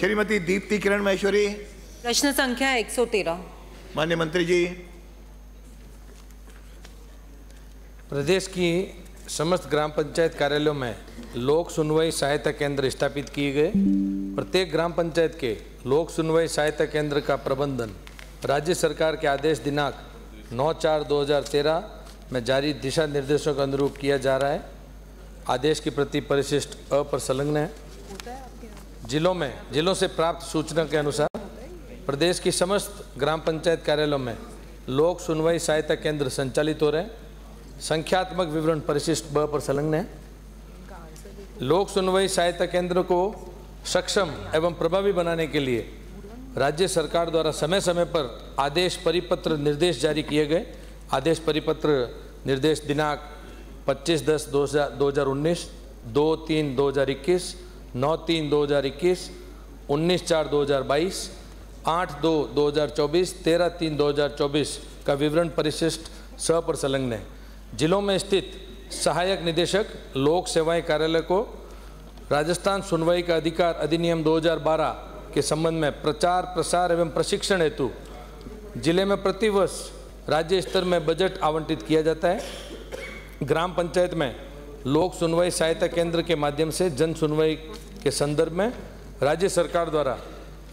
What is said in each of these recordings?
श्रीमती दीप्ति किरण महेश्वरी। प्रश्न संख्या 113। माननीय मंत्री जी। प्रदेश की समस्त ग्राम पंचायत कार्यालयों में लोक सुनवाई सहायता केंद्र स्थापित किए गए। प्रत्येक ग्राम पंचायत के लोक सुनवाई सहायता केंद्र का प्रबंधन राज्य सरकार के आदेश दिनांक 9/4/2013 में जारी दिशा निर्देशों के अनुरूप किया जा रहा है। आदेश की प्रति परिशिष्ट अ पर संलग्न है। जिलों से प्राप्त सूचना के अनुसार प्रदेश की समस्त ग्राम पंचायत कार्यालयों में लोक सुनवाई सहायता केंद्र संचालित हो रहे हैं। संख्यात्मक विवरण परिशिष्ट ब पर संलग्न है। लोक सुनवाई सहायता केंद्र को सक्षम एवं प्रभावी बनाने के लिए राज्य सरकार द्वारा समय समय पर आदेश परिपत्र निर्देश जारी किए गए। आदेश परिपत्र निर्देश दिनांक 25/10/2019, 2/3/2021, 9/3/2021, 19/4/2022, 8/2/2024, 13/3/2024 का विवरण परिशिष्ट स पर संलग्न है। जिलों में स्थित सहायक निदेशक लोक सेवाएं कार्यालय को राजस्थान सुनवाई का अधिकार अधिनियम 2012 के संबंध में प्रचार प्रसार एवं प्रशिक्षण हेतु जिले में प्रतिवर्ष राज्य स्तर में बजट आवंटित किया जाता है। ग्राम पंचायत में लोक सुनवाई सहायता केंद्र के माध्यम से जन सुनवाई के संदर्भ में राज्य सरकार द्वारा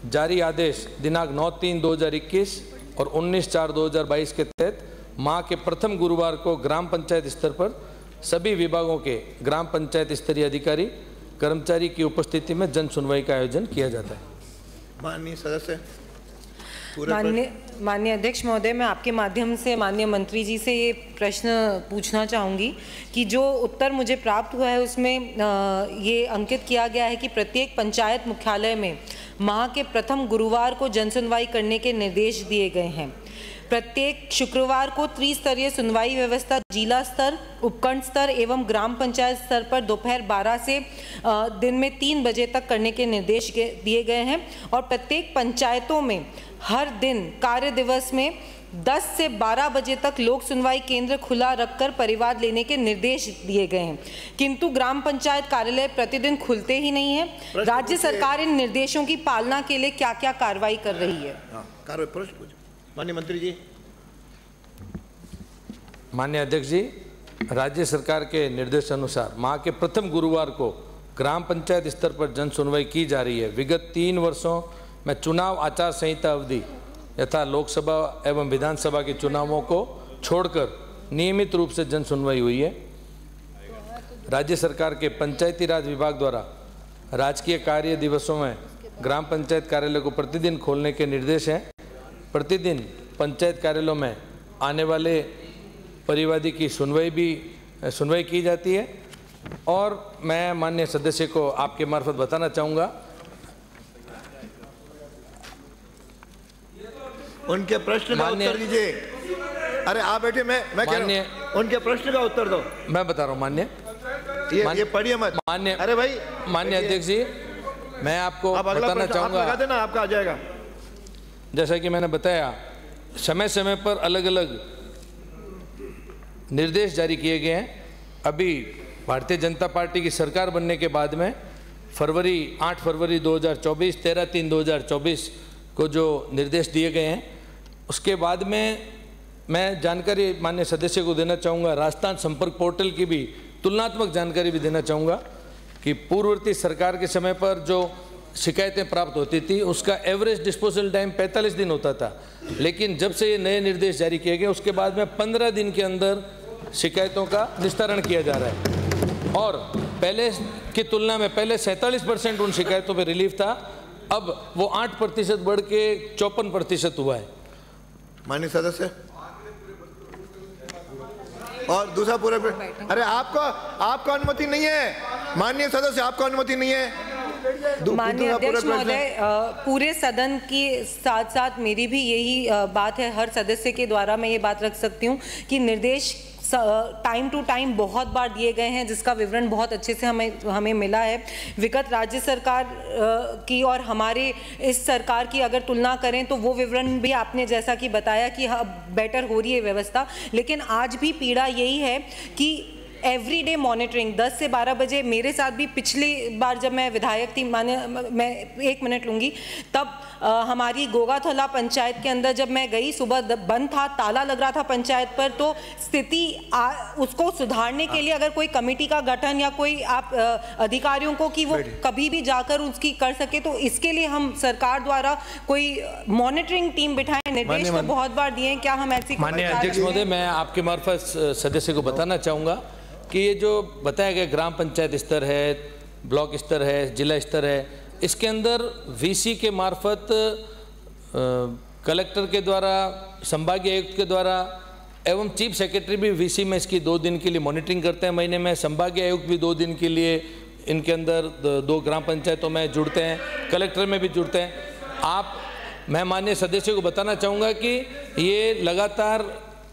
जारी आदेश दिनांक 9/3/2021 और 19/4/2022 के तहत माह के प्रथम गुरुवार को ग्राम पंचायत स्तर पर सभी विभागों के ग्राम पंचायत स्तरीय अधिकारी कर्मचारी की उपस्थिति में जन सुनवाई का आयोजन किया जाता है। माननीय सदस्य। माननीय अध्यक्ष महोदय, मैं आपके माध्यम से माननीय मंत्री जी से ये प्रश्न पूछना चाहूँगी कि जो उत्तर मुझे प्राप्त हुआ है उसमें ये अंकित किया गया है कि प्रत्येक पंचायत मुख्यालय में माह के प्रथम गुरुवार को जनसुनवाई करने के निर्देश दिए गए हैं। प्रत्येक शुक्रवार को त्रिस्तरीय सुनवाई व्यवस्था जिला स्तर, उपखंड स्तर एवं ग्राम पंचायत स्तर पर दोपहर 12 से दिन में 3 बजे तक करने के निर्देश दिए गए हैं और प्रत्येक पंचायतों में हर दिन कार्य दिवस में 10 से 12 बजे तक लोक सुनवाई केंद्र खुला रखकर परिवाद लेने के निर्देश दिए गए हैं, किंतु ग्राम पंचायत कार्यालय प्रतिदिन खुलते ही नहीं है। राज्य सरकार इन निर्देशों की पालना के लिए क्या क्या कार्रवाई कर रही है? माननीय मंत्री जी। माननीय अध्यक्ष जी, राज्य सरकार के निर्देशानुसार माह के प्रथम गुरुवार को ग्राम पंचायत स्तर पर जन सुनवाई की जा रही है। विगत 3 वर्षों में चुनाव आचार संहिता अवधि यथा लोकसभा एवं विधानसभा के चुनावों को छोड़कर नियमित रूप से जन सुनवाई हुई है। राज्य सरकार के पंचायती राज विभाग द्वारा राजकीय कार्य दिवसों में ग्राम पंचायत कार्यालय को प्रतिदिन खोलने के निर्देश हैं। प्रतिदिन पंचायत कार्यालयों में आने वाले परिवादी की सुनवाई की जाती है और मैं माननीय सदस्य को आपके मार्फत बताना चाहूँगा, उनके प्रश्न का उत्तर दीजिए। अरे आप बैठे, मैं कह रहा हूं, उनके प्रश्न का उत्तर दो। मैं बता रहा हूँ माननीय, ये पढ़िए मत माननीय। अरे भाई माननीय अध्यक्ष जी, मैं आपको बताना चाहूँगा, लगा देना, आपका आ जाएगा। जैसा कि मैंने बताया, समय समय पर अलग अलग निर्देश जारी किए गए हैं। अभी भारतीय जनता पार्टी की सरकार बनने के बाद में 8 फरवरी 2024, 13/3/2024 को जो निर्देश दिए गए हैं, उसके बाद में मैं जानकारी माननीय सदस्य को देना चाहूँगा। राजस्थान संपर्क पोर्टल की भी तुलनात्मक जानकारी भी देना चाहूँगा कि पूर्ववर्ती सरकार के समय पर जो शिकायतें प्राप्त होती थी उसका एवरेज डिस्पोजल टाइम 45 दिन होता था, लेकिन जब से ये नए निर्देश जारी किए गए उसके बाद में 15 दिन के अंदर शिकायतों का निस्तारण किया जा रहा है और पहले की तुलना में पहले 47% उन शिकायतों पर रिलीफ था, अब वो 8% बढ़ के 54% हुआ है। माननीय सदस्य और दूसरा पूरे अरे आपको अनुमति नहीं है माननीय सदस्य, आपको अनुमति नहीं है। माननीय अध्यक्ष महोदय, पूरे सदन के साथ साथ मेरी भी यही बात है, हर सदस्य के द्वारा मैं ये बात रख सकती हूँ कि निर्देश टाइम टू टाइम बहुत बार दिए गए हैं, जिसका विवरण बहुत अच्छे से हमें मिला है। विगत राज्य सरकार की और हमारे इस सरकार की अगर तुलना करें तो वो विवरण भी आपने जैसा कि बताया कि बेटर हो रही है व्यवस्था, लेकिन आज भी पीड़ा यही है कि एवरीडे मॉनिटरिंग 10 से 12 बजे। मेरे साथ भी पिछली बार जब मैं विधायक थी, मैं 1 मिनट लूँगी, तब हमारी गोगाथला पंचायत के अंदर जब मैं गई, सुबह बंद था, ताला लग रहा था पंचायत पर। तो स्थिति उसको सुधारने के लिए अगर कोई कमेटी का गठन या कोई आप अधिकारियों को कि वो कभी भी जाकर उसकी कर सके, तो इसके लिए हम सरकार द्वारा कोई मॉनिटरिंग टीम बिठाएं। निर्देश तो बहुत बार दिए, क्या हम ऐसी? माननीय अध्यक्ष महोदय, मैं आपके मार्फत सदस्य को बताना चाहूँगा कि ये जो बताया गया ग्राम पंचायत स्तर है, ब्लॉक स्तर है, जिला स्तर है, इसके अंदर वीसी के मार्फत कलेक्टर के द्वारा, संभागीय आयुक्त के द्वारा एवं चीफ सेक्रेटरी भी वीसी में इसकी 2 दिन के लिए मॉनिटरिंग करते हैं महीने में। संभागीय आयुक्त भी 2 दिन के लिए इनके अंदर 2 ग्राम पंचायतों में जुड़ते हैं, कलेक्टर में भी जुड़ते हैं। मैं माननीय सदस्य को बताना चाहूँगा कि ये लगातार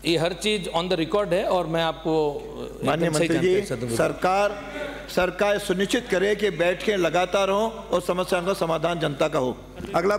ये हर चीज़ ऑन द रिकॉर्ड है और मैं आपको माननीय मंत्री जी, सरकार सुनिश्चित करे कि बैठ के लगातार हो और समस्याओं का समाधान जनता का हो। अगला